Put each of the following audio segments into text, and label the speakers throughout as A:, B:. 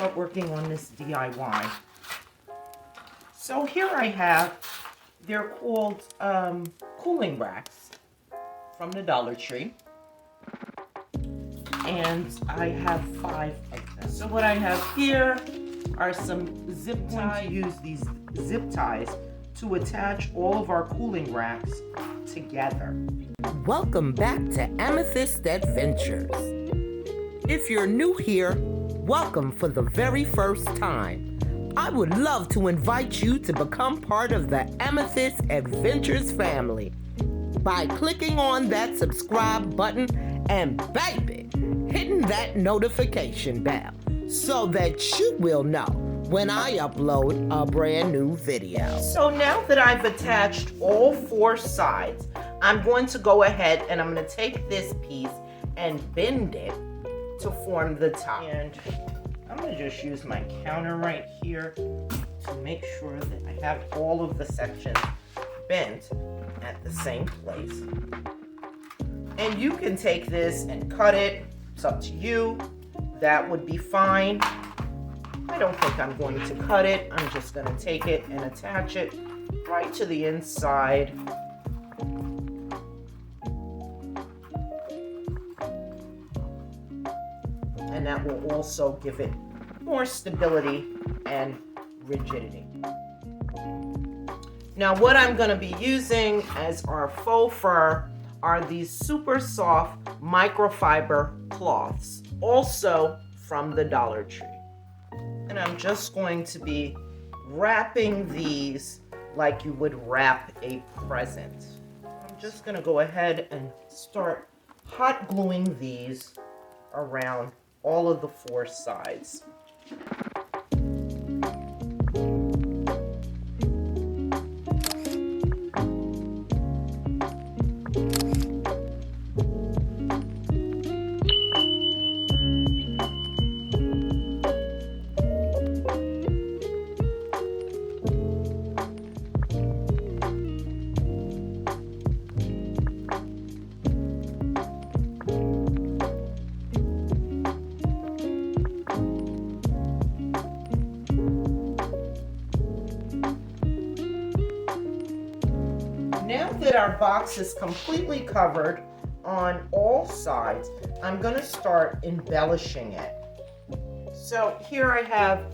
A: start working on this DIY. So here I have, they're called cooling racks from the Dollar Tree. And I have 5 of them. So what I have here are some zip ties. Use these zip ties to attach all of our cooling racks together.
B: Welcome back to Amethyst Adventures. If you're new here, welcome for the very first time. I would love to invite you to become part of the Amethyst Adventures family by clicking on that subscribe button and baby, hitting that notification bell so that you will know when I upload a brand new video.
A: So now that I've attached all 4 sides, I'm going to go ahead and I'm going to take this piece and bend it to form the top. And I'm going to just use my counter right here to make sure that I have all of the sections bent at the same place. And you can take this and cut it. It's up to you. That would be fine. I don't think I'm going to cut it. I'm just going to take it and attach it right to the inside. And that will also give it more stability and rigidity. Now what I'm going to be using as our faux fur are these super soft microfiber cloths, also from the Dollar Tree. And I'm just going to be wrapping these like you would wrap a present. I'm just going to go ahead and start hot gluing these around all of the 4 sides. Now that our box is completely covered on all sides, I'm going to start embellishing it. So here I have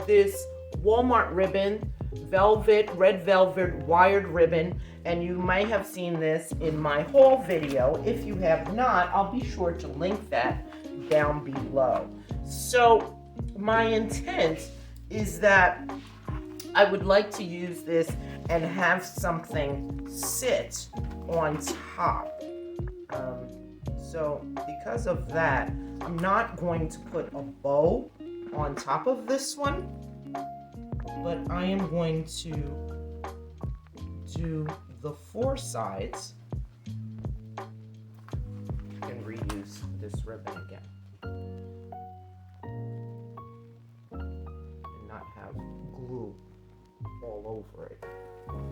A: this Walmart ribbon, red velvet wired ribbon, and you might have seen this in my haul video. If you have not, I'll be sure to link that down below. So my intent is that I would like to use this and have something sit on top. So because of that, I'm not going to put a bow on top of this one, but I am going to do the 4 sides. You can reuse this ribbon again and not have glue all over it. I'm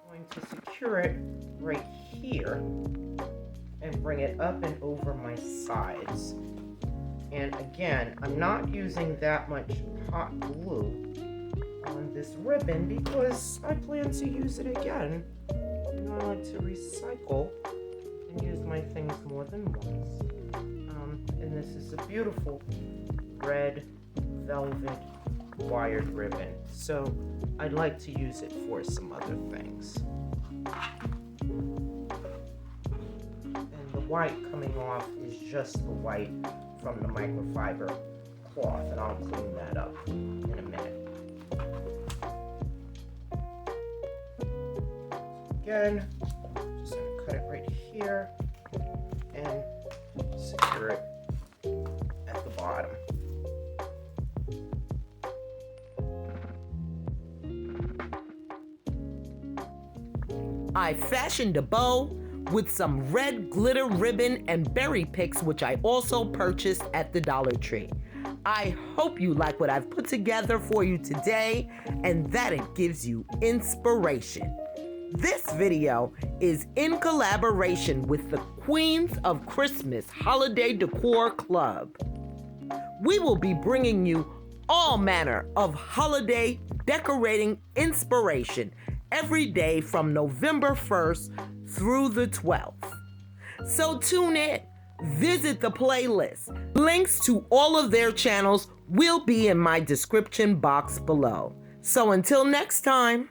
A: going to secure it right here and bring it up and over my sides. And again, I'm not using that much hot glue on this ribbon because I plan to use it again. You know, I like to recycle and use my things more than once. And this is a beautiful red velvet wired ribbon. So I'd like to use it for some other things. And the white coming off is just the white from the microfiber cloth, and I'll clean that up in a minute. Again, just gonna cut it right here and secure it at the bottom.
B: I fashioned a bow with some red glitter ribbon and berry picks, which I also purchased at the Dollar Tree. I hope you like what I've put together for you today and that it gives you inspiration. This video is in collaboration with the Queens of Christmas Holiday Decor Club. We will be bringing you all manner of holiday decorating inspiration every day from November 1st through the 12th. So tune in, visit the playlist. Links to all of their channels will be in my description box below. So until next time.